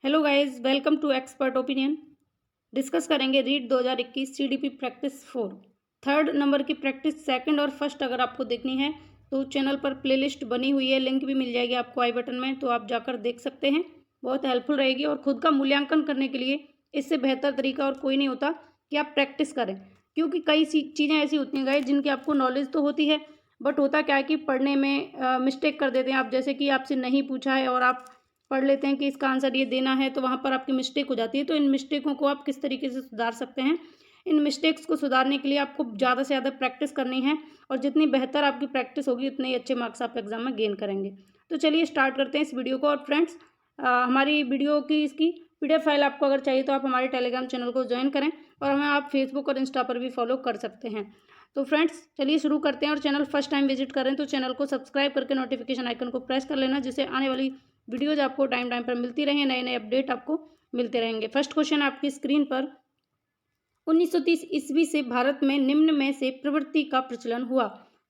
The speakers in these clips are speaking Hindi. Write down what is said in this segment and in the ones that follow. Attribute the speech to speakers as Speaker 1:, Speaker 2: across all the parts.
Speaker 1: Hello guys, welcome to expert opinion. Discuss करेंगे read 2021 CDP practice 4 third number की प्रैक्टिस सेकंड और फर्स्ट। अगर आपको देखनी है तो चैनल पर प्लेलिस्ट बनी हुई है, लिंक भी मिल जाएगी आपको आई बटन में, तो आप जाकर देख सकते हैं। बहुत हेल्पफुल रहेगी और खुद का मूल्यांकन करने के लिए इससे बेहतर तरीका और कोई नहीं होता कि आप प्रैक्टिस करें, क्योंकि कई चीज़ें ऐसी होती हैं गाइस जिनकी आपको नॉलेज तो होती है, बट होता क्या है कि पढ़ने में मिस्टेक कर देते हैं आप। जैसे कि आपसे नहीं पूछा है और आप पढ़ लेते हैं कि इसका आंसर ये देना है, तो वहाँ पर आपकी मिस्टेक हो जाती है। तो इन मिस्टेकों को आप किस तरीके से सुधार सकते हैं, इन मिस्टेक्स को सुधारने के लिए आपको ज़्यादा से ज़्यादा प्रैक्टिस करनी है, और जितनी बेहतर आपकी प्रैक्टिस होगी उतने ही अच्छे मार्क्स आप एग्जाम में गेन करेंगे। तो चलिए स्टार्ट करते हैं इस वीडियो को। और फ्रेंड्स, हमारी वीडियो की इसकी पीडीएफ फाइल आपको अगर चाहिए तो आप हमारे टेलीग्राम चैनल को ज्वाइन करें, और हमें आप फेसबुक और इंस्टा पर भी फॉलो कर सकते हैं। तो फ्रेंड्स चलिए शुरू करते हैं। और चैनल फर्स्ट टाइम विजिट करें तो चैनल को सब्सक्राइब करके नोटिफिकेशन आइकन को प्रेस कर लेना, जिससे आने वाली वीडियोज आपको टाइम टाइम पर मिलती रहें, नए नए अपडेट आपको मिलते रहेंगे। फर्स्ट क्वेश्चन आपकी स्क्रीन पर, 1930 ईस्वी से भारत में निम्न में से प्रवृत्ति का प्रचलन हुआ।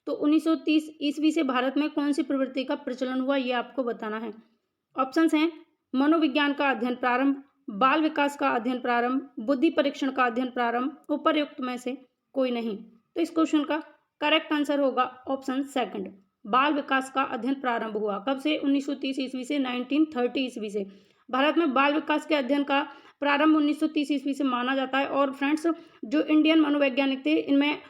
Speaker 1: तो 1930 ईस्वी से भारत में कौन सी प्रवृत्ति का प्रचलन हुआ, ये आपको बताना है। ऑप्शंस हैं मनोविज्ञान का अध्ययन प्रारंभ, बाल विकास का अध्ययन प्रारंभ, बुद्धि परीक्षण का अध्ययन प्रारंभ, उपर्युक्त में से कोई नहीं। तो इस क्वेश्चन का करेक्ट आंसर होगा ऑप्शन सेकंड, बाल विकास का अध्ययन प्रारंभ हुआ। कब से? 1930 ईस्वी से, 1930 ईस्वी से। भारत में बाल विकास के अध्ययन का प्रारंभ 1930 ईस्वी से माना जाता है। और फ्रेंड्स, जो इंडियन मनोवैज्ञानिक थे इनमें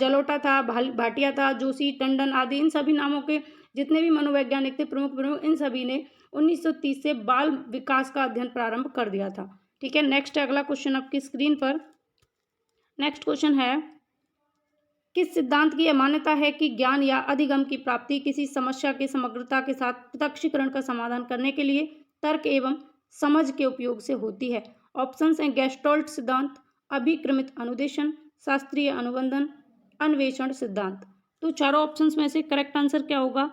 Speaker 1: जलोटा था, भाटिया था, जोशी, टंडन आदि, इन सभी नामों के जितने भी मनोवैज्ञानिक थे प्रमुख, इन सभी ने 1930 से बाल विकास का अध्ययन प्रारंभ कर दिया था। ठीक है, नेक्स्ट अगला क्वेश्चन आपकी स्क्रीन पर। नेक्स्ट क्वेश्चन है, किस सिद्धांत की यह मान्यता है कि ज्ञान या अधिगम की प्राप्ति किसी समस्या के समग्रता के साथ प्रत्यक्षीकरण का समाधान करने के लिए तर्क एवं समझ के उपयोग से होती है? ऑप्शंस हैं गेस्टोल्ट सिद्धांत, अभिक्रमित अनुदेशन, शास्त्रीय अनुबंधन, अन्वेषण सिद्धांत। तो चारों ऑप्शंस में से करेक्ट आंसर क्या होगा?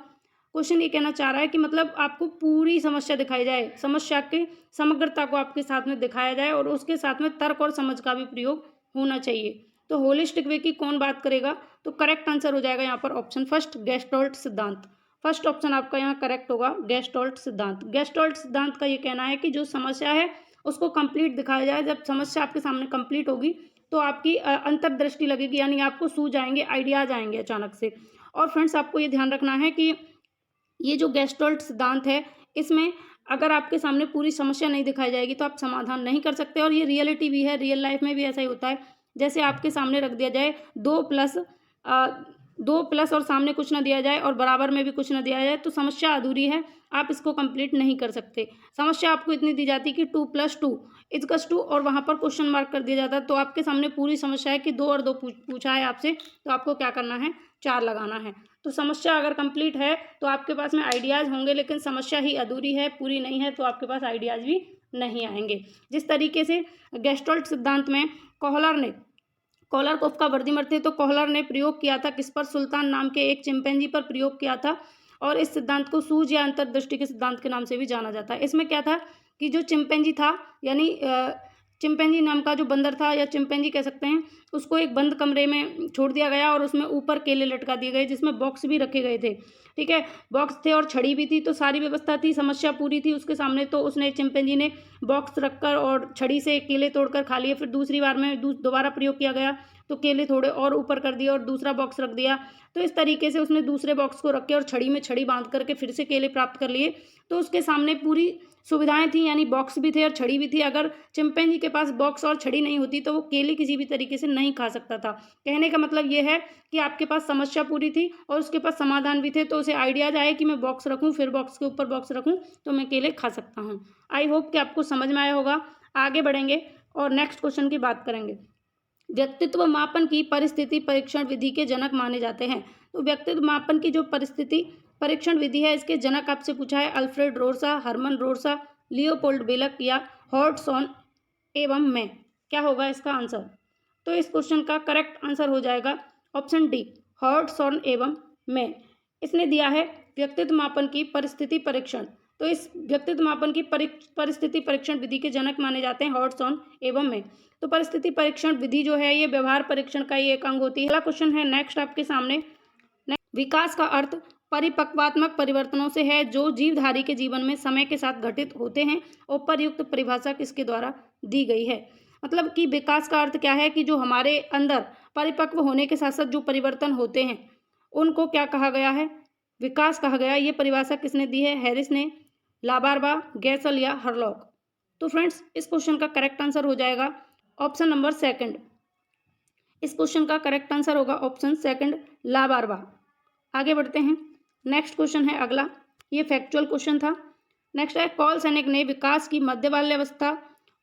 Speaker 1: क्वेश्चन ये कहना चाह रहा है कि मतलब आपको पूरी समस्या दिखाई जाए, समस्या के समग्रता को आपके साथ में दिखाया जाए, और उसके साथ में तर्क और समझ का भी प्रयोग होना चाहिए। तो होलिस्टिक वे की कौन बात करेगा? तो करेक्ट आंसर हो जाएगा यहाँ पर ऑप्शन फर्स्ट, गेस्टोल्ट सिद्धांत। फर्स्ट ऑप्शन आपका यहाँ करेक्ट होगा, गेस्टोल्ट सिद्धांत। गेस्टोल्ट सिद्धांत का ये कहना है कि जो समस्या है उसको कंप्लीट दिखाया जाए। जब समस्या आपके सामने कंप्लीट होगी तो आपकी अंतर्दृष्टि लगेगी, यानी आपको सूझ आएंगे, आइडियाज आएंगे अचानक से। और फ्रेंड्स, आपको ये ध्यान रखना है कि ये जो गेस्टोल्ट सिद्धांत है, इसमें अगर आपके सामने पूरी समस्या नहीं दिखाई जाएगी तो आप समाधान नहीं कर सकते। और ये रियलिटी भी है, रियल लाइफ में भी ऐसा ही होता है। जैसे आपके सामने रख दिया जाए 2+ और सामने कुछ ना दिया जाए और बराबर में भी कुछ ना दिया जाए, तो समस्या अधूरी है, आप इसको कंप्लीट नहीं कर सकते। समस्या आपको इतनी दी जाती है कि 2+2 और वहाँ पर क्वेश्चन मार्क कर दिया जाता है। तो आपके सामने पूरी समस्या है कि 2 और 2 पूछा है आपसे, तो आपको क्या करना है? 4 लगाना है। तो समस्या अगर कंप्लीट है तो आपके पास में आइडियाज़ होंगे, लेकिन समस्या ही अधूरी है, पूरी नहीं है, तो आपके पास आइडियाज़ भी नहीं आएंगे। जिस तरीके से गेस्टोल्ट सिद्धांत में कोहलर का वर्दीमर थे, तो कोहलर ने प्रयोग किया था किस पर? सुल्तान नाम के एक चिंपैंजी पर प्रयोग किया था, और इस सिद्धांत को सूझ या अंतर्दृष्टि के सिद्धांत के नाम से भी जाना जाता है। इसमें क्या था कि जो चिंपैंजी था, यानी चिंपैंजी नाम का जो बंदर था, या चिंपैंजी कह सकते हैं, उसको एक बंद कमरे में छोड़ दिया गया और उसमें ऊपर केले लटका दिए गए, जिसमें बॉक्स भी रखे गए थे। ठीक है, बॉक्स थे और छड़ी भी थी, तो सारी व्यवस्था थी, समस्या पूरी थी उसके सामने। तो उसने चिंपैंजी ने बॉक्स रखकर और छड़ी से केले तोड़कर खा लिए। फिर दूसरी बार में दोबारा प्रयोग किया गया तो केले थोड़े और ऊपर कर दिए और दूसरा बॉक्स रख दिया। तो इस तरीके से उसने दूसरे बॉक्स को रख के और छड़ी में छड़ी बांध करके फिर से केले प्राप्त कर लिए। तो उसके सामने पूरी सुविधाएं थी, यानी बॉक्स भी थे और छड़ी भी थी। अगर चिंपैंजी के पास बॉक्स और छड़ी नहीं होती तो वो केले किसी भी तरीके से नहीं खा सकता था। कहने का मतलब ये है कि आपके पास समस्या पूरी थी और उसके पास समाधान भी थे, तो उसे आइडियाज आए कि मैं बॉक्स रखूं, फिर बॉक्स के ऊपर बॉक्स रखूं, तो मैं केले खा सकता हूं। आई होप कि आपको समझ में आया होगा। आगे बढ़ेंगे और नेक्स्ट क्वेश्चन की बात करेंगे। व्यक्तित्व मापन की परिस्थिति परीक्षण विधि के जनक माने जाते हैं। तो व्यक्तित्व मापन की जो परिस्थिति परीक्षण विधि है, इसके जनक आपसे पूछा है अल्फ्रेड रोर्सा, हरमन रोर्सा, लियोपोल्ड बेलक या हॉटसॉन एवं मैं। क्या होगा इसका आंसर? तो इस क्वेश्चन का करेक्ट आंसर हो जाएगा ऑप्शन डी, हॉटसॉन एवं मैं। इसने दिया है व्यक्तित्व मापन की परिस्थिति परीक्षण। तो इस व्यक्तित्व मापन की परिस्थिति परीक्षण विधि के जनक माने जाते हैं हॉटसॉन एवं मैं। तो परिस्थिति परीक्षण विधि जो है ये व्यवहार परीक्षण का ही एक अंग होती है। अगला क्वेश्चन है नेक्स्ट आपके सामने, विकास का अर्थ परिपक्वात्मक परिवर्तनों से है जो जीवधारी के जीवन में समय के साथ घटित होते हैं। उपर्युक्त परिभाषा किसके द्वारा दी गई है? मतलब कि विकास का अर्थ क्या है कि जो हमारे अंदर परिपक्व होने के साथ साथ जो परिवर्तन होते हैं उनको क्या कहा गया है? विकास कहा गया। ये परिभाषा किसने दी है? हैरिस ने, लाबार्बा, गैसल या हरलॉक? तो फ्रेंड्स इस क्वेश्चन का करेक्ट आंसर हो जाएगा ऑप्शन नंबर सेकंड। इस क्वेश्चन का करेक्ट आंसर होगा ऑप्शन सेकंड, लाबार्बा। आगे बढ़ते हैं। नेक्स्ट क्वेश्चन है अगला, ये फैक्चुअल क्वेश्चन था। नेक्स्ट है, कॉल सैनिक ने विकास की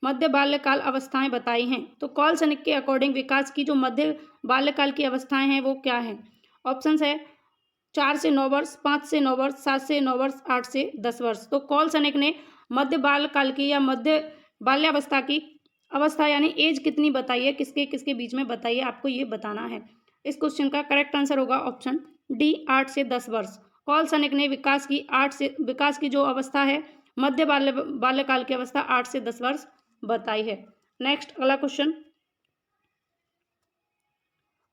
Speaker 1: मध्य बाल्यकाल अवस्थाएं बताई हैं। तो कॉल सैनिक के अकॉर्डिंग विकास की जो मध्य बाल्यकाल की अवस्थाएं हैं वो क्या हैं? ऑप्शंस है 4 से 9 वर्ष, 5 से 9 वर्ष, 7 से 9 वर्ष, 8 से 10 वर्ष। तो कॉल सैनिक ने मध्य बाल्यकाल की या मध्य बाल्यावस्था की अवस्था यानी एज कितनी बताई है, किसके किसके बीच में बताइए, आपको ये बताना है। इस क्वेश्चन का करेक्ट आंसर होगा ऑप्शन डी, 8 से 10 वर्ष। कॉल सैनिक ने विकास की जो अवस्था है मध्य बाल्यकाल की अवस्था 8 से 10 वर्ष बताई है। नेक्स्ट अगला क्वेश्चन,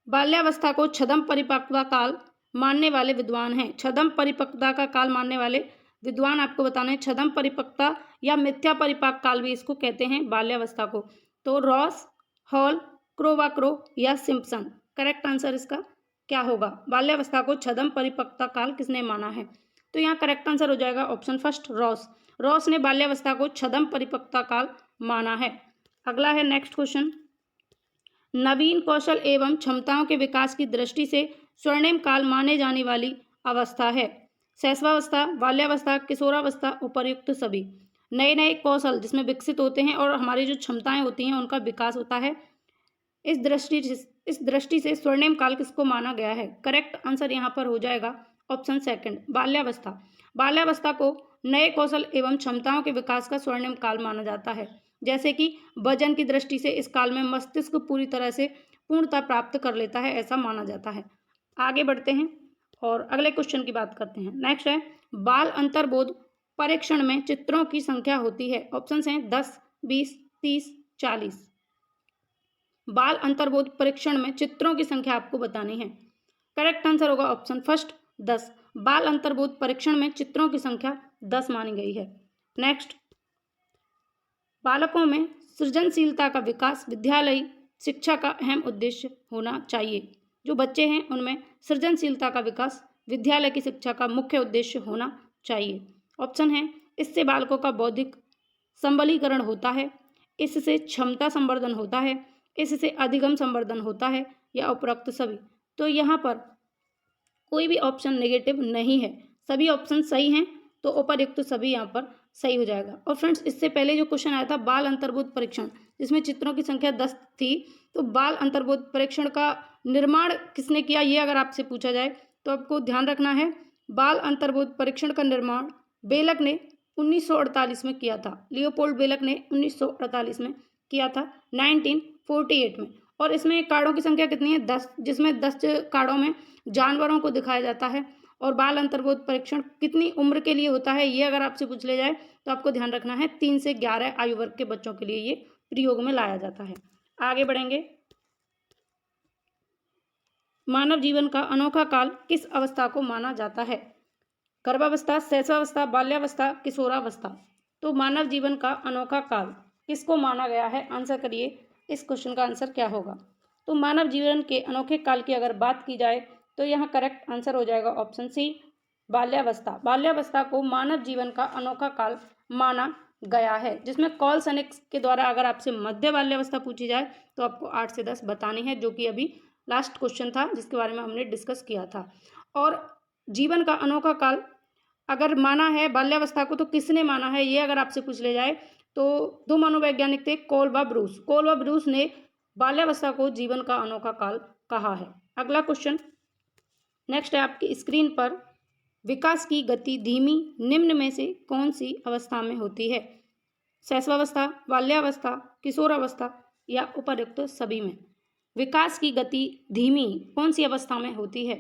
Speaker 1: बाल्यावस्था को छद्म परिपक्वता काल मानने वाले विद्वान हैं। छद्म परिपक्वता का काल मानने वाले विद्वान आपको बताने हैं। छद्म परिपक्वता या मिथ्या परिपाक काल भी इसको कहते हैं बाल्यावस्था को। तो रॉस, हॉल, क्रोवाक्रो या सिम्पसन? करेक्ट आंसर इसका क्या होगा? बाल्यावस्था को छद्म परिपक्वता काल किसने माना है? तो यहाँ करेक्ट आंसर हो जाएगा ऑप्शन फर्स्ट, रॉस। रॉस ने बाल्यावस्था को छद्म परिपक्वता काल माना है। अगला है नेक्स्ट क्वेश्चन, नवीन कौशल एवं क्षमताओं के विकास की दृष्टि से स्वर्णिम काल माने जाने वाली अवस्था है। शैशवावस्था, बाल्यावस्था, किशोरावस्था, उपर्युक्त सभी? नए नए कौशल जिसमें विकसित होते हैं और हमारी जो क्षमताएं होती हैं उनका विकास होता है। इस दृष्टि से स्वर्णिम काल किसको माना गया है? करेक्ट आंसर यहाँ पर हो जाएगा ऑप्शन सेकंड, बाल्यावस्था। बाल्यावस्था को नए कौशल एवं क्षमताओं के विकास का स्वर्णिम काल माना जाता है। जैसे कि वजन की दृष्टि से इस काल में मस्तिष्क पूरी तरह से पूर्णता प्राप्त कर लेता है, ऐसा माना जाता है। आगे बढ़ते हैं और अगले क्वेश्चन की बात करते हैं। नेक्स्ट है, बाल अंतर्बोध परीक्षण में चित्रों की संख्या होती है। ऑप्शंस हैं 10, 20, 30, 40। बाल अंतर्बोध परीक्षण में चित्रों की संख्या आपको बतानी है। करेक्ट आंसर होगा ऑप्शन फर्स्ट, 10। बाल अंतर्बोध परीक्षण में चित्रों की संख्या 10 मानी गई है। नेक्स्ट, बालकों में सृजनशीलता का विकास विद्यालयी शिक्षा का अहम उद्देश्य होना चाहिए। जो बच्चे हैं उनमें सृजनशीलता का विकास विद्यालय की शिक्षा का मुख्य उद्देश्य होना चाहिए। ऑप्शन है, इससे बालकों का बौद्धिक संबलीकरण होता है, इससे क्षमता संवर्धन होता है, इससे अधिगम संवर्धन होता है, या उपरोक्त सभी? तो यहाँ पर कोई भी ऑप्शन नेगेटिव नहीं है, सभी ऑप्शन सही हैं, तो उपर्युक्त सभी यहाँ पर सही हो जाएगा। और फ्रेंड्स इससे पहले जो क्वेश्चन आया था बाल अंतर्बोध परीक्षण, जिसमें चित्रों की संख्या 10 थी, तो बाल अंतर्बोध परीक्षण का निर्माण किसने किया, ये अगर आपसे पूछा जाए तो आपको ध्यान रखना है, बाल अंतर्बोध परीक्षण का निर्माण बेलक ने 1948 में किया था। लियोपोल्ड बेलक ने 1948 में किया था, 1948 में। और इसमें कार्डों की संख्या कितनी है? 10, जिसमें 10 कार्डों में जानवरों को दिखाया जाता है। और बाल अंतर्बोध परीक्षण कितनी उम्र के लिए होता है, ये अगर आपसे पूछ ले जाए तो आपको ध्यान रखना है 3 से 11 आयु वर्ग के बच्चों के लिए ये प्रयोग में लाया जाता है। आगे बढ़ेंगे, मानव जीवन का अनोखा काल किस अवस्था को माना जाता है? गर्भावस्था, शैशवावस्था, बाल्यावस्था, किशोरावस्था? तो मानव जीवन का अनोखा काल किसको माना गया है? आंसर करिए, इस क्वेश्चन का आंसर क्या होगा? तो मानव जीवन के अनोखे काल की अगर बात की जाए तो यहाँ करेक्ट आंसर हो जाएगा ऑप्शन सी, बाल्यावस्था। बाल्यावस्था को मानव जीवन का अनोखा काल माना गया है, जिसमें कॉल सैनिक के द्वारा अगर आपसे मध्य बाल्यावस्था पूछी जाए तो आपको 8 से 10 बतानी है, जो कि अभी लास्ट क्वेश्चन था जिसके बारे में हमने डिस्कस किया था। और जीवन का अनोखा काल अगर माना है बाल्यावस्था को तो किसने माना है, ये अगर आपसे पूछ ले जाए तो 2 मनोवैज्ञानिक थे, कोल्बा ब्रूस ने बाल्यावस्था को जीवन का अनोखा काल कहा है। अगला क्वेश्चन नेक्स्ट है आपकी स्क्रीन पर, विकास की गति धीमी निम्न में से कौन सी अवस्था में होती है? शैशवावस्था, बाल्यावस्था, किशोरावस्था, या उपर्युक्त सभी में? विकास की गति धीमी कौन सी अवस्था में होती है?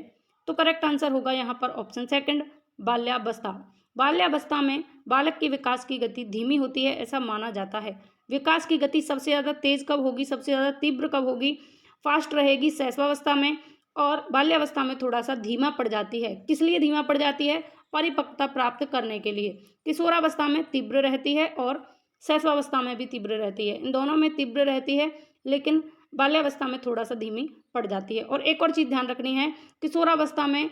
Speaker 1: तो करेक्ट आंसर होगा यहाँ पर ऑप्शन सेकंड, बाल्यावस्था। बाल्यावस्था में बालक के विकास की गति धीमी होती है, ऐसा माना जाता है। विकास की गति सबसे ज़्यादा तेज कब होगी, सबसे ज़्यादा तीव्र कब होगी? फास्ट रहेगी शैशवावस्था में, और बाल्यावस्था में थोड़ा सा धीमा पड़ जाती है। किस लिए धीमा पड़ जाती है? परिपक्वता प्राप्त करने के लिए। किशोरावस्था में तीव्र रहती है और शैशवावस्था में भी तीव्र रहती है। इन दोनों में तीव्र रहती है, लेकिन बाल्यावस्था में थोड़ा सा धीमी पड़ जाती है। और एक और चीज़ ध्यान रखनी है, किशोरावस्था में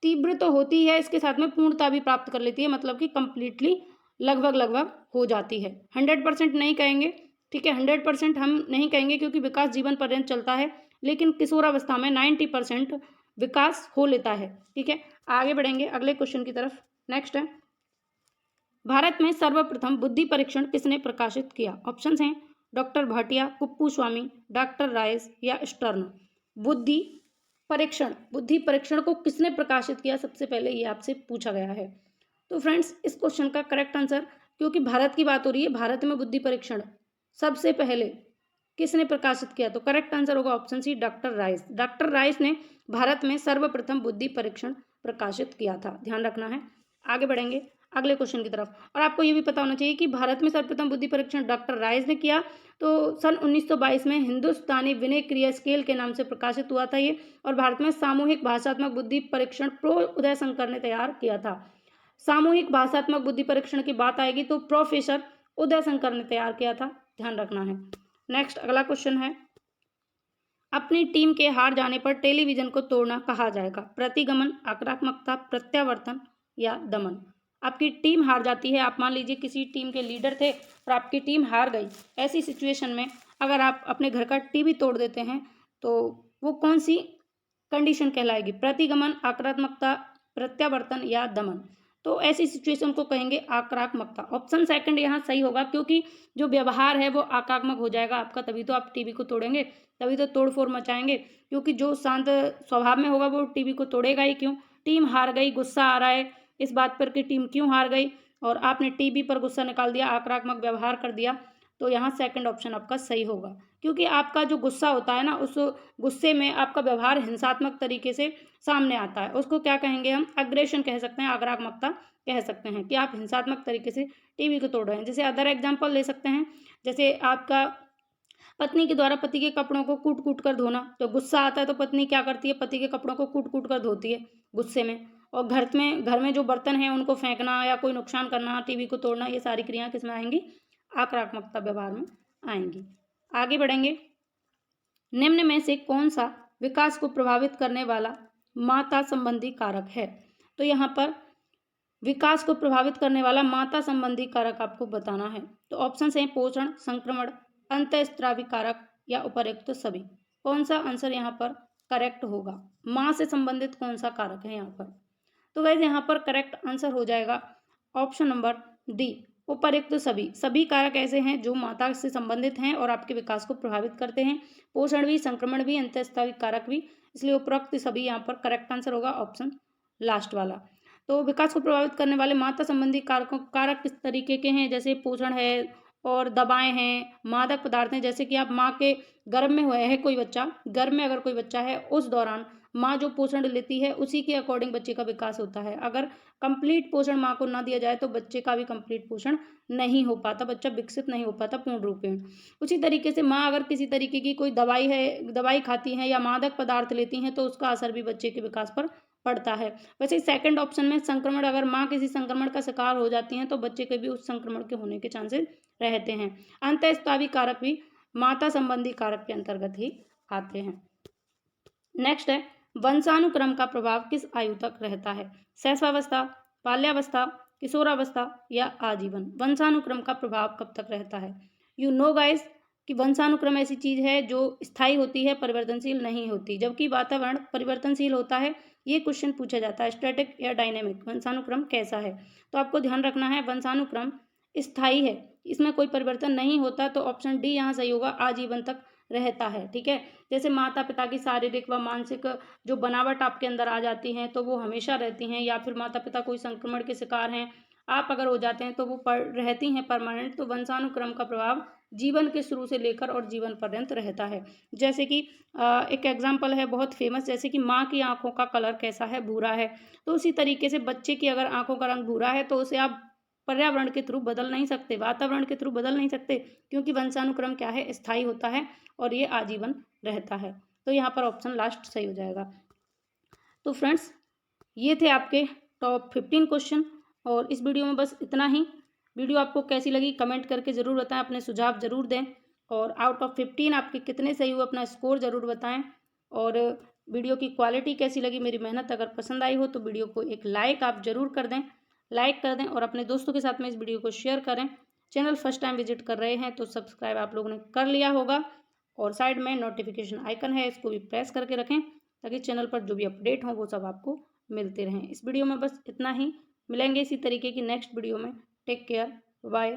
Speaker 1: तीव्र तो होती है, इसके साथ में पूर्णता भी प्राप्त कर लेती है, मतलब कि कंप्लीटली लगभग हो जाती है। 100% नहीं कहेंगे, ठीक है, 100% हम नहीं कहेंगे क्योंकि विकास जीवन पर्यंत चलता है, लेकिन किशोरावस्था में 90% विकास हो लेता है। ठीक है, आगे बढ़ेंगे अगले क्वेश्चन की तरफ। नेक्स्ट है, भारत में सर्वप्रथम बुद्धि परीक्षण किसने प्रकाशित किया? ऑप्शंस हैं डॉक्टर भाटिया, कुप्पू स्वामी, डॉक्टर राइस या स्टर्न। बुद्धि परीक्षण को किसने प्रकाशित किया? सबसे पहले ये आपसे पूछा गया है। तो फ्रेंड्स, इस क्वेश्चन का करेक्ट आंसर, क्योंकि भारत की बात हो रही है, भारत में बुद्धि परीक्षण सबसे पहले किसने प्रकाशित किया? तो करेक्ट आंसर होगा option C, doctor Rice. Doctor Rice ने भारत में सर्वप्रथम बुद्धि परीक्षण प्रकाशित किया था, ध्यान रखना है। आगे बढ़ेंगे अगले क्वेश्चन की तरफ। और आपको ये भी पता होना चाहिए कि भारत में सर्वप्रथम बुद्धि परीक्षण डॉक्टर राइस ने किया, तो सन 1922 में हिंदुस्तानी विनय क्रिया स्केल के नाम से प्रकाशित हुआ था ये। और भारत में सामूहिक भाषात्मक बुद्धि परीक्षण प्रो उदय शंकर ने तैयार किया था। सामूहिक भाषात्मक बुद्धि परीक्षण की बात आएगी तो प्रोफेसर उदय शंकर ने तैयार किया था, ध्यान रखना है। नेक्स्ट अगला क्वेश्चन है, अपनी टीम के हार जाने पर टेलीविजन को तोड़ना कहा जाएगा? प्रतिगमन, आक्रामकता, प्रत्यावर्तन या दमन। आपकी टीम हार जाती है, आप मान लीजिए किसी टीम के लीडर थे और आपकी टीम हार गई, ऐसी सिचुएशन में अगर आप अपने घर का टीवी तोड़ देते हैं तो वो कौन सी कंडीशन कहलाएगी? प्रतिगमन, आक्रामकता, प्रत्यावर्तन या दमन। तो ऐसी सिचुएशन को कहेंगे आक्रामकता। ऑप्शन सेकंड यहाँ सही होगा, क्योंकि जो व्यवहार है वो आक्रामक हो जाएगा आपका, तभी तो आप टीवी को तोड़ेंगे, तभी तो तोड़फोड़ मचाएंगे। क्योंकि जो शांत स्वभाव में होगा वो टीवी को तोड़ेगा ही क्यों? टीम हार गई, गुस्सा आ रहा है इस बात पर कि टीम क्यों हार गई, और आपने टीवी पर गुस्सा निकाल दिया, आक्रामक व्यवहार कर दिया, तो यहाँ सेकंड ऑप्शन आपका सही होगा। क्योंकि आपका जो गुस्सा होता है ना, उस गुस्से में आपका व्यवहार हिंसात्मक तरीके से सामने आता है, उसको क्या कहेंगे हम? अग्रेशन कह सकते हैं, आक्रामकता कह सकते हैं, कि आप हिंसात्मक तरीके से टीवी को तोड़ रहे हैं। जैसे अदर एग्जाम्पल ले सकते हैं, जैसे आपका पत्नी के द्वारा पति के कपड़ों को कूट कूट कर धोना। तो गुस्सा आता है तो पत्नी क्या करती है? पति के कपड़ों को कूट कूट कर धोती है गुस्से में। और घर में जो बर्तन हैं उनको फेंकना या कोई नुकसान करना, टीवी को तोड़ना, ये सारी क्रियाएं किस में आएंगी? आक्रामकता व्यवहार में आएंगी। आगे बढ़ेंगे, निम्न में से कौन सा विकास को प्रभावित करने वाला माता संबंधी कारक है? तो यहाँ पर विकास को प्रभावित करने वाला माता संबंधी कारक आपको बताना है। तो ऑप्शन हैं पोषण, संक्रमण, अंतःस्रावी कारक या उपर्युक्त सभी। कौन सा आंसर यहाँ पर करेक्ट होगा? माँ से संबंधित कौन सा कारक है यहाँ पर? तो गाइस यहाँ पर करेक्ट आंसर हो जाएगा ऑप्शन नंबर डी, उपर्युक्त सभी। सभी कारक ऐसे हैं जो माता से संबंधित हैं और आपके विकास को प्रभावित करते हैं। पोषण भी, संक्रमण भी, अंतःस्रावी कारक भी, इसलिए उपरोक्त सभी यहाँ पर करेक्ट आंसर होगा ऑप्शन लास्ट वाला। तो विकास को प्रभावित करने वाले माता संबंधी कारक किस तरीके के हैं? जैसे पोषण है और दवाएं हैं, मादक पदार्थ हैं। जैसे कि आप माँ के गर्भ में हुए है कोई बच्चा, गर्भ में अगर कोई बच्चा है, उस दौरान माँ जो पोषण लेती है उसी के अकॉर्डिंग बच्चे का विकास होता है। अगर कंप्लीट पोषण माँ को ना दिया जाए तो बच्चे का भी कंप्लीट पोषण नहीं हो पाता, बच्चा विकसित नहीं हो पाता पूर्ण रूपेण। उसी तरीके से माँ अगर किसी तरीके की कोई दवाई खाती हैं या मादक पदार्थ लेती हैं तो उसका असर भी बच्चे के विकास पर पड़ता है। वैसे सेकंड ऑप्शन में संक्रमण, अगर माँ किसी संक्रमण का शिकार हो जाती हैं तो बच्चे के भी उस संक्रमण के होने के चांसेस रहते हैं। अंतःस्रावी कारक भी माता संबंधी कारक के अंतर्गत ही आते हैं। नेक्स्ट है, वंशानुक्रम का प्रभाव किस आयु तक रहता है? शैशवावस्था, बाल्यावस्था, किशोरावस्था या आजीवन। वंशानुक्रम का प्रभाव कब तक रहता है? यू नो गाइस कि वंशानुक्रम ऐसी चीज है जो स्थायी होती है, परिवर्तनशील नहीं होती, जबकि वातावरण परिवर्तनशील होता है। ये क्वेश्चन पूछा जाता है, स्टैटिक या डायनेमिक, वंशानुक्रम कैसा है? तो आपको ध्यान रखना है वंशानुक्रम स्थायी है, इसमें कोई परिवर्तन नहीं होता। तो ऑप्शन डी यहाँ सही होगा, आजीवन तक रहता है। ठीक है, जैसे माता पिता की शारीरिक व मानसिक जो बनावट आपके अंदर आ जाती हैं तो वो हमेशा रहती हैं, या फिर माता पिता कोई संक्रमण के शिकार हैं, आप अगर हो जाते हैं तो वो रहती हैं परमानेंट। तो वंशानुक्रम का प्रभाव जीवन के शुरू से लेकर और जीवन पर्यंत रहता है। जैसे कि एक एग्जाम्पल है बहुत फेमस, जैसे कि माँ की आंखों का कलर कैसा है? भूरा है। तो उसी तरीके से बच्चे की अगर आंखों का रंग भूरा है तो उसे आप पर्यावरण के थ्रू बदल नहीं सकते, वातावरण के थ्रू बदल नहीं सकते, क्योंकि वंशानुक्रम क्या है? स्थायी होता है और ये आजीवन रहता है। तो यहाँ पर ऑप्शन लास्ट सही हो जाएगा। तो फ्रेंड्स, ये थे आपके टॉप 15 क्वेश्चन और इस वीडियो में बस इतना ही। वीडियो आपको कैसी लगी कमेंट करके ज़रूर बताएं, अपने सुझाव ज़रूर दें और आउट ऑफ 15 आपके कितने सही हुए अपना स्कोर ज़रूर बताएं। और वीडियो की क्वालिटी कैसी लगी, मेरी मेहनत अगर पसंद आई हो तो वीडियो को एक लाइक आप ज़रूर कर दें, लाइक कर दें और अपने दोस्तों के साथ में इस वीडियो को शेयर करें। चैनल फर्स्ट टाइम विजिट कर रहे हैं तो सब्सक्राइब आप लोगों ने कर लिया होगा और साइड में नोटिफिकेशन आइकन है, इसको भी प्रेस करके रखें ताकि चैनल पर जो भी अपडेट हो वो सब आपको मिलते रहें। इस वीडियो में बस इतना ही, मिलेंगे इसी तरीके की नेक्स्ट वीडियो में। Take care, bye.